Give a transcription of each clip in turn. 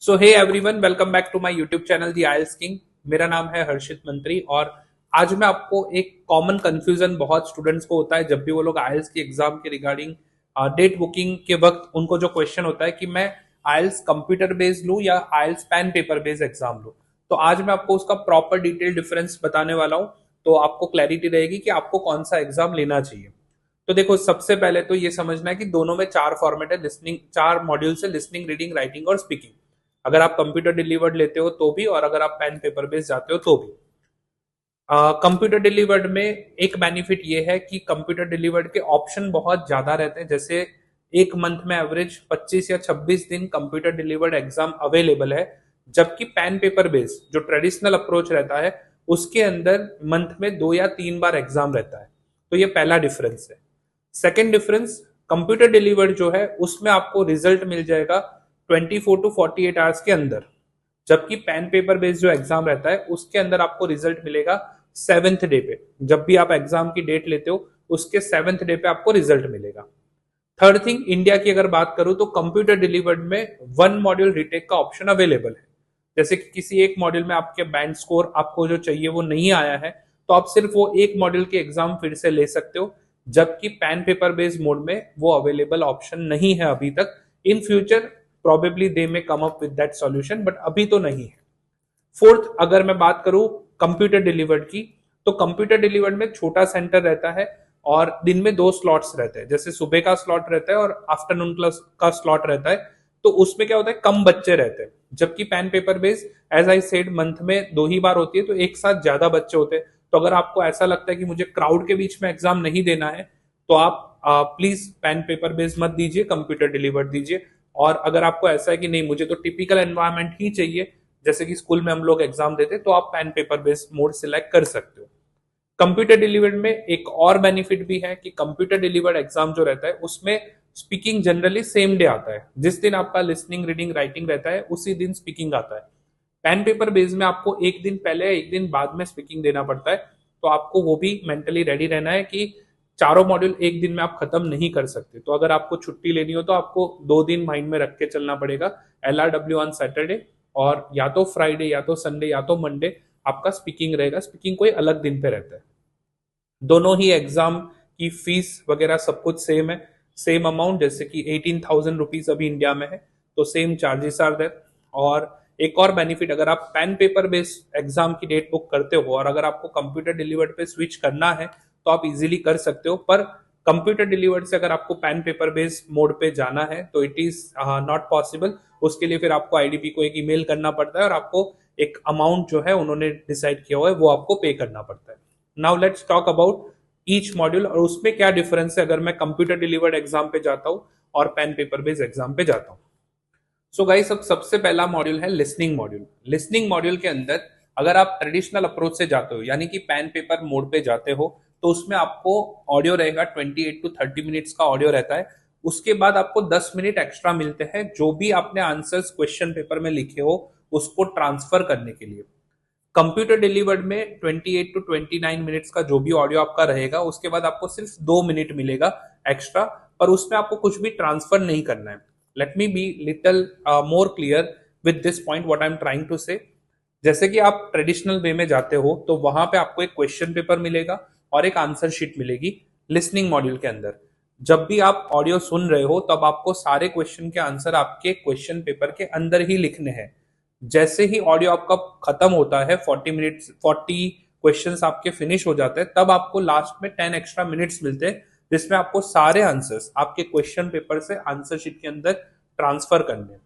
So hey everyone, welcome back to my YouTube channel the isles king. मेरा नाम है हर्षित मंत्री और आज मैं आपको एक कॉमन कंफ्यूजन बहुत स्टूडेंट्स को होता है जब भी वो लोग आइल्स की एग्जाम के रिगार्डिंग डेट बुकिंग के वक्त उनको जो क्वेश्चन होता है कि मैं आइल्स कंप्यूटर बेस्ड लूँ या आइल्स पेन पेपर बेस्ड एग्जाम लूँ। तो आज मैं आपको उसका प्रॉपर डिटेल डिफरेंस बताने वाला हूँ, तो आपको क्लैरिटी रहेगी कि आपको कौन सा एग्जाम लेना चाहिए। तो देखो, सबसे पहले तो ये समझना है कि दोनों में चार फॉर्मेट है, लिसनिंग, चार मॉड्यूल से लिसनिंग, रीडिंग, राइटिंग और स्पीकिंग। अगर आप कंप्यूटर डिलीवर्ड लेते हो तो भी, और अगर आप पेन पेपर बेस्ड जाते हो तो भी। कंप्यूटर डिलीवर्ड में एक बेनिफिट ये है कि कंप्यूटर डिलीवर्ड के ऑप्शन बहुत ज्यादा रहते हैं। जैसे एक मंथ में एवरेज 25 या 26 दिन कंप्यूटर डिलीवर्ड एग्जाम अवेलेबल है, जबकि पेन पेपर बेस्ड जो ट्रेडिशनल अप्रोच रहता है उसके अंदर मंथ में 2 या 3 बार एग्जाम रहता है। तो ये पहला डिफरेंस है। सेकेंड डिफरेंस, कंप्यूटर डिलीवर्ड जो है उसमें आपको रिजल्ट मिल जाएगा 24 टू 48 आवर्स के अंदर, जबकि पेन पेपर बेस्ड जो एग्जाम रहता है उसके अंदर आपको रिजल्ट मिलेगा 7th डे पे। जब भी आप एग्जाम की डेट लेते हो उसके 7th डे पे आपको रिजल्ट मिलेगा। थर्ड थिंग, इंडिया की अगर बात करूं तो कंप्यूटर डिलीवर्ड में 1 मॉड्यूल रिटेक का ऑप्शन अवेलेबल है। जैसे कि किसी एक मॉड्यूल में आपके बैंड स्कोर आपको जो चाहिए वो नहीं आया है, तो आप सिर्फ वो एक मॉड्यूल के एग्जाम फिर से ले सकते हो, जबकि पेन पेपर बेस्ड मोड में वो अवेलेबल ऑप्शन नहीं है अभी तक। इन फ्यूचर प्रोबेबली दे में come up with that solution, but अभी तो नहीं है। फोर्थ, अगर मैं बात करूं कंप्यूटर डिलीवर्ड की, तो कंप्यूटर डिलीवर्ड में छोटा सेंटर रहता है और दिन में 2 स्लॉट्स रहते हैं। जैसे सुबह का स्लॉट रहता है और आफ्टरनून का स्लॉट रहता है, तो उसमें क्या होता है, कम बच्चे रहते हैं। जबकि pen paper based, as I said, month में 2 ही बार होती है, तो एक साथ ज्यादा बच्चे होते हैं। तो अगर आपको ऐसा लगता है कि मुझे क्राउड के बीच में एग्जाम नहीं देना है, तो आप प्लीज पेन पेपर बेस्ड मत दीजिए, कंप्यूटर डिलीवर्ड दीजिए। और अगर आपको ऐसा है कि नहीं, मुझे तो टिपिकल एनवायरनमेंट ही चाहिए, जैसे कि स्कूल में हम लोग एग्जाम देते, तो आप pen paper based mode select कर सकते हो। कंप्यूटर डिलीवर्ड में एक और बेनिफिट भी है कि कंप्यूटर डिलीवर्ड एग्जाम जो रहता है उसमें स्पीकिंग जनरली सेम डे आता है। जिस दिन आपका लिसनिंग, रीडिंग, राइटिंग रहता है उसी दिन स्पीकिंग आता है। पेन पेपर बेस में आपको एक दिन पहले एक दिन बाद में स्पीकिंग देना पड़ता है, तो आपको वो भी मेंटली रेडी रहना है कि चारों मॉड्यूल एक दिन में आप खत्म नहीं कर सकते। तो अगर आपको छुट्टी लेनी हो तो आपको 2 दिन माइंड में रख के चलना पड़ेगा। LRW ऑन सैटरडे, और या तो फ्राइडे या तो संडे या तो मंडे आपका स्पीकिंग रहेगा। स्पीकिंग कोई अलग दिन पे रहता है। दोनों ही एग्जाम की फीस वगैरह सब कुछ सेम है, सेम अमाउंट। जैसे कि 18,000 रुपीज अभी इंडिया में है, तो सेम चार्जेस आर देयर। और एक और बेनिफिट, अगर आप पेन पेपर बेस्ड एग्जाम की डेट बुक करते हो और अगर आपको कंप्यूटर डिलीवर्ड पे स्विच करना है तो आप इजीली कर सकते हो। पर कंप्यूटर डिलीवर्ड से अगर आपको पेन पेपर बेस्ड मोड पे जाना है तो इट इज नॉट पॉसिबल। उसके लिए फिर आपको आईडीपी को एक ईमेल करना पड़ता है और आपको एक अमाउंट जो है उन्होंने डिसाइड किया हुआ है वो आपको पे करना पड़ता है। Now let's talk about each module और उसमें क्या डिफरेंस है अगर मैं कंप्यूटर डिलीवर्ड एग्जाम पे जाता हूँ और पेन पेपर बेस्ड एग्जाम पे जाता हूँ। सो गाइस, अब सबसे पहला मॉड्यूल है लिसनिंग मॉड्यूल। लिसनिंग मॉड्यूल के अंदर अगर आप ट्रेडिशनल अप्रोच से जाते हो, यानी कि पेन पेपर मोड पे जाते हो, तो उसमें आपको ऑडियो रहेगा, 28 टू 30 मिनट्स का ऑडियो रहता है। उसके बाद आपको 10 मिनट एक्स्ट्रा मिलते हैं जो भी आपने आंसर्स क्वेश्चन पेपर में लिखे हो उसको ट्रांसफर करने के लिए। कंप्यूटर डिलीवर्ड में 28 टू 29 मिनट्स का जो भी ऑडियो आपका रहेगा उसके बाद आपको सिर्फ 2 मिनट मिलेगा एक्स्ट्रा, पर उसमें आपको कुछ भी ट्रांसफर नहीं करना है। Let me be little more clear with this point what I am trying to say. जैसे कि आप ट्रेडिशनल वे में जाते हो तो वहां पे आपको एक क्वेश्चन पेपर मिलेगा और एक आंसर शीट मिलेगी। लिसनिंग मॉड्यूल के अंदर जब भी आप ऑडियो सुन रहे हो तब आपको सारे क्वेश्चन के आंसर आपके क्वेश्चन पेपर के अंदर ही लिखने हैं। जैसे ही ऑडियो आपका खत्म होता है, 40 क्वेश्चंस आपके फिनिश हो जाते हैं, तब आपको लास्ट में 10 एक्स्ट्रा मिनट्स मिलते हैं जिसमें आपको सारे आंसर्स आपके क्वेश्चन पेपर से आंसर शीट के अंदर ट्रांसफर करने।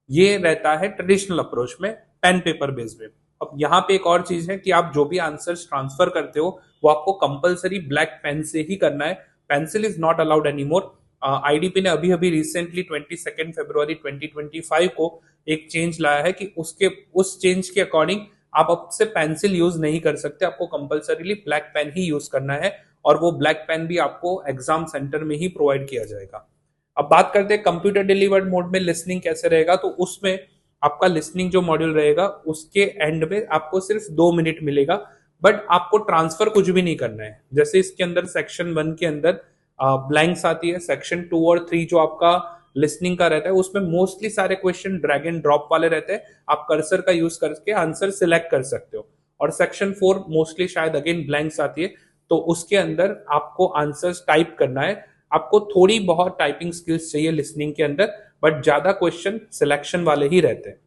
ये रहता है ट्रेडिशनल अप्रोच में, पेन पेपर बेस्ड में। अब यहाँ पे एक और चीज है कि आप जो भी आंसर्स ट्रांसफर करते हो वो आपको कंपलसरी ब्लैक पेन से ही करना है। Pencil is not allowed anymore. IDP ने अभी अभी रिसेंटली 22 फरवरी 2025 को एक चेंज लाया है कि उसके उस चेंज के अकॉर्डिंग आप अब से पेंसिल यूज नहीं कर सकते, आपको कंपलसरीली ब्लैक पेन ही यूज करना है और वो ब्लैक पेन भी आपको एग्जाम सेंटर में ही प्रोवाइड किया जाएगा। अब बात करते हैं कंप्यूटर डिलीवर्ड मोड में लिसनिंग कैसे रहेगा। तो उसमें आपका लिसनिंग जो मॉड्यूल रहेगा उसके एंड में आपको सिर्फ 2 मिनट मिलेगा, बट आपको ट्रांसफर कुछ भी नहीं करना है। जैसे इसके अंदर सेक्शन 1 के अंदर ब्लैंक्स आती है, सेक्शन 2 और 3 जो आपका लिसनिंग का रहता है, उसमें मोस्टली सारे क्वेश्चन ड्रैग एंड ड्रॉप वाले रहते हैं, आप कर्सर का यूज करके आंसर सिलेक्ट कर सकते हो। और सेक्शन 4 मोस्टली शायद अगेन ब्लैंक्स आती है, तो उसके अंदर आपको आंसर्स टाइप करना है। आपको थोड़ी बहुत टाइपिंग स्किल्स चाहिए लिसनिंग के अंदर, बट ज्यादा क्वेश्चन सिलेक्शन वाले ही रहते हैं।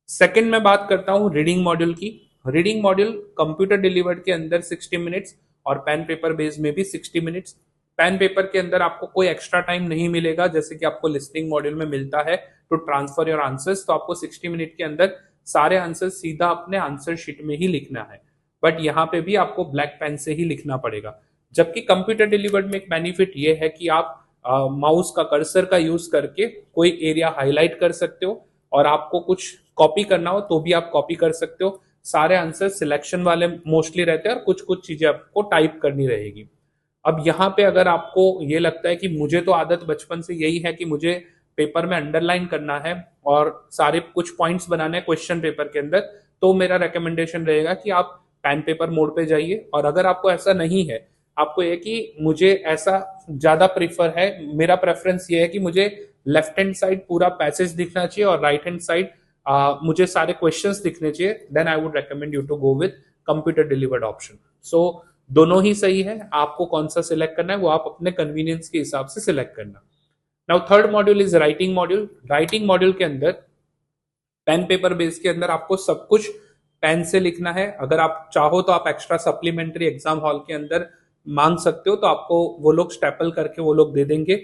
सेकंड मैं बात करता हूं रीडिंग मॉड्यूल की। रीडिंग मॉड्यूल कंप्यूटर डिलीवर्ड के अंदर 60 मिनट्स और पेन पेपर बेस में भी 60 मिनट्स। पेन पेपर के अंदर आपको कोई एक्स्ट्रा टाइम नहीं मिलेगा जैसे कि आपको लिसनिंग मॉड्यूल में मिलता है टू ट्रांसफर योर आंसर्स। तो आपको 60 मिनट के अंदर सारे आंसर सीधा अपने आंसर शीट में ही लिखना है, बट यहाँ पे भी आपको ब्लैक पेन से ही लिखना पड़ेगा। जबकि कंप्यूटर डिलीवर्ड में एक बेनिफिट ये है कि आप माउस का कर्सर का यूज करके कोई एरिया हाईलाइट कर सकते हो, और आपको कुछ कॉपी करना हो तो भी आप कॉपी कर सकते हो। सारे आंसर सिलेक्शन वाले मोस्टली रहते हैं और कुछ कुछ चीजें आपको टाइप करनी रहेगी। अब यहाँ पे अगर आपको ये लगता है कि मुझे तो आदत बचपन से यही है कि मुझे पेपर में अंडरलाइन करना है और सारे कुछ पॉइंट्स बनाने हैं क्वेश्चन पेपर के अंदर, तो मेरा रिकमेंडेशन रहेगा कि आप पेन पेपर मोड पे जाइए। और अगर आपको ऐसा नहीं है, आपको ये कि मुझे ऐसा ज्यादा प्रीफर है, मेरा प्रेफरेंस ये है कि मुझे लेफ्ट हैंड साइड पूरा पैसेज दिखना चाहिए और राइट हैंड साइड मुझे सारे क्वेश्चंस दिखने चाहिए, then I would recommend you to go with computer delivered option. So दोनों ही सही है, आपको कौन सा सिलेक्ट करना है वो आप अपने कन्वीनियंस के हिसाब से सिलेक्ट करना। Now third module is writing module. Writing module के अंदर पेन पेपर बेस के अंदर आपको सब कुछ पेन से लिखना है। अगर आप चाहो तो आप एक्स्ट्रा सप्लीमेंट्री एग्जाम हॉल के अंदर मांग सकते हो, तो आपको वो लोग स्टेपल करके वो लोग दे देंगे।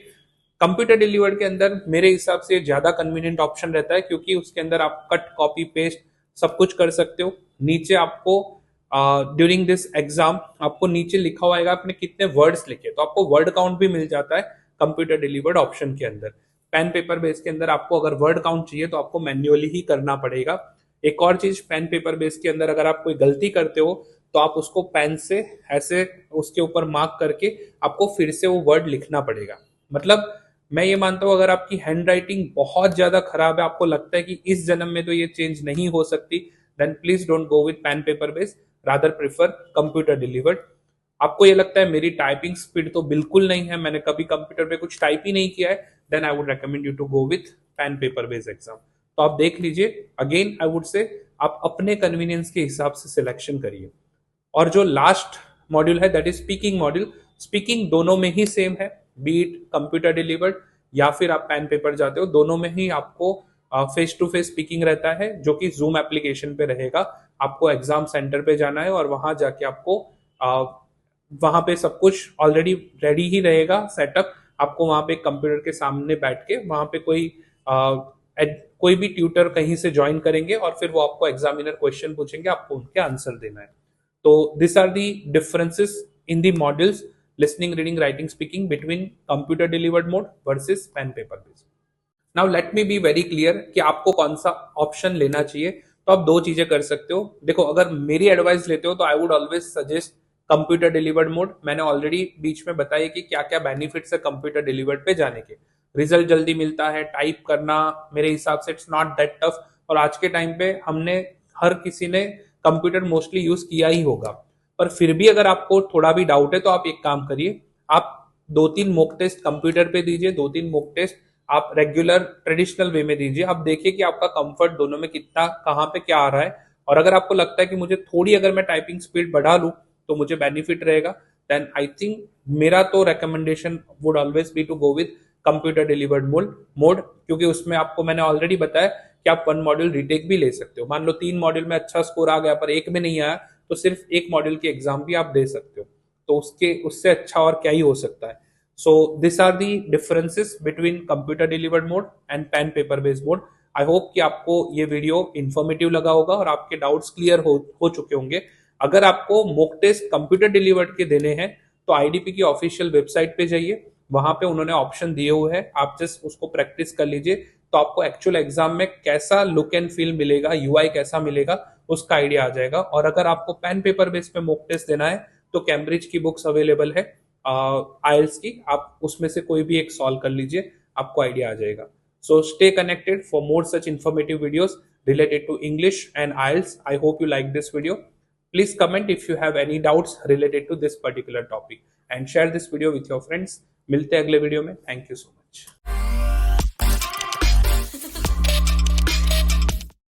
कंप्यूटर डिलीवर्ड के अंदर मेरे हिसाब से ज्यादा कन्वीनियंट ऑप्शन रहता है, क्योंकि उसके अंदर आप कट कॉपी पेस्ट सब कुछ कर सकते हो। नीचे आपको ड्यूरिंग दिस एग्जाम आपको नीचे लिखा हुआ आएगा आपने कितने वर्ड्स लिखे, तो आपको वर्ड काउंट भी मिल जाता है कंप्यूटर डिलीवर्ड ऑप्शन के अंदर। पेन पेपर बेस के अंदर आपको अगर वर्ड काउंट चाहिए तो आपको मैन्युअली ही करना पड़ेगा। एक और चीज, पेन पेपर बेस के अंदर अगर आप कोई गलती करते हो तो आप उसको पेन से ऐसे उसके ऊपर मार्क करके आपको फिर से वो वर्ड लिखना पड़ेगा। मतलब मैं ये मानता हूं अगर आपकी हैंड राइटिंग बहुत ज्यादा खराब है, आपको लगता है कि इस जन्म में तो ये चेंज नहीं हो सकती, then please don't go with pen paper base, rather prefer computer delivered. आपको ये लगता है मेरी टाइपिंग स्पीड तो बिल्कुल नहीं है, मैंने कभी कंप्यूटर पे कुछ टाइप ही नहीं किया है, then I would recommend you to go with pen paper base exam. तो आप देख लीजिए, अगेन आई वुड से आप अपने कन्वीनियंस के हिसाब से सिलेक्शन करिए। और जो लास्ट मॉड्यूल है that is speaking module. Speaking दोनों में ही सेम है, बीट कंप्यूटर डिलीवर्ड या फिर आप पेन पेपर जाते हो, दोनों में ही आपको फेस टू फेस स्पीकिंग रहता है, जो कि जूम एप्लीकेशन पे रहेगा। आपको एग्जाम सेंटर पे जाना है और वहां जाके आपको वहां पे सब कुछ ऑलरेडी रेडी ही रहेगा सेटअप। आपको वहां पे कंप्यूटर के सामने बैठ के वहां पे कोई भी ट्यूटर कहीं से ज्वाइन करेंगे और फिर वो आपको एग्जामिनर क्वेश्चन पूछेंगे, आपको उनके आंसर देना है। तो this are the differences in the modules listening, reading, writing, speaking between computer delivered mode versus pen paper based. Now let me be very clear कि आपको कौन सा ऑप्शन लेना चाहिए। तो आप दो चीजें कर सकते हो। देखो, अगर मेरी एडवाइस लेते हो तो I would always suggest computer delivered mode. मैंने ऑलरेडी बीच में बताया कि क्या क्या बेनिफिट्स है कंप्यूटर डिलीवर्ड पे जाने के। रिजल्ट जल्दी मिलता है, टाइप करना मेरे हिसाब से इट्स नॉट दैट टफ, और आज के टाइम पे हर किसी ने कंप्यूटर मोस्टली यूज किया ही होगा। पर फिर भी अगर आपको थोड़ा भी डाउट है तो आप एक काम करिए, आप 2-3 मॉक टेस्ट कंप्यूटर पे दीजिए, 2-3 मॉक टेस्ट आप रेगुलर ट्रेडिशनल वे में दीजिए। आप देखिए कि आपका कंफर्ट दोनों में कितना, कहाँ पे क्या आ रहा है। और अगर आपको लगता है कि मुझे थोड़ी अगर मैं टाइपिंग स्पीड बढ़ा लूं तो मुझे बेनिफिट रहेगा, देन आई थिंक मेरा तो recommendation would always be to go with computer delivered mode, क्योंकि उसमें आपको मैंने ऑलरेडी बताया कि आप 1 मॉड्यूल रिटेक भी ले सकते हो। मान लो 3 मॉड्यूल में अच्छा स्कोर आ गया पर एक में नहीं आया, तो सिर्फ एक मॉड्यूल की एग्जाम भी आप दे सकते हो। तो उससे अच्छा और क्या ही हो सकता है। So this are the differences between computer delivered mode and pen paper based mode. I hope कि आपको ये वीडियो इन्फॉर्मेटिव लगा होगा और आपके डाउट्स क्लियर हो चुके होंगे। अगर आपको मॉक टेस्ट कंप्यूटर डिलीवर्ड के देने हैं तो आईडीपी की ऑफिशियल वेबसाइट पे जाइए, वहां पे उन्होंने ऑप्शन दिए हुए हैं, आप जस्ट उसको प्रैक्टिस कर लीजिए, तो आपको एक्चुअल एग्जाम में कैसा लुक एंड फील मिलेगा, यूआई कैसा मिलेगा, उसका आइडिया आ जाएगा। और अगर आपको पेन पेपर बेस पे मॉक टेस्ट देना है तो कैम्ब्रिज की बुक्स अवेलेबल है आइल्स की, आप उसमें से कोई भी एक सॉल्व कर लीजिए, आपको आइडिया आ जाएगा। So stay connected for more such informative videos related to English and IELTS. I hope you like this video. Please comment if you have any doubts related to this particular topic and share this video with your friends. मिलते हैं अगले video में। Thank you so much.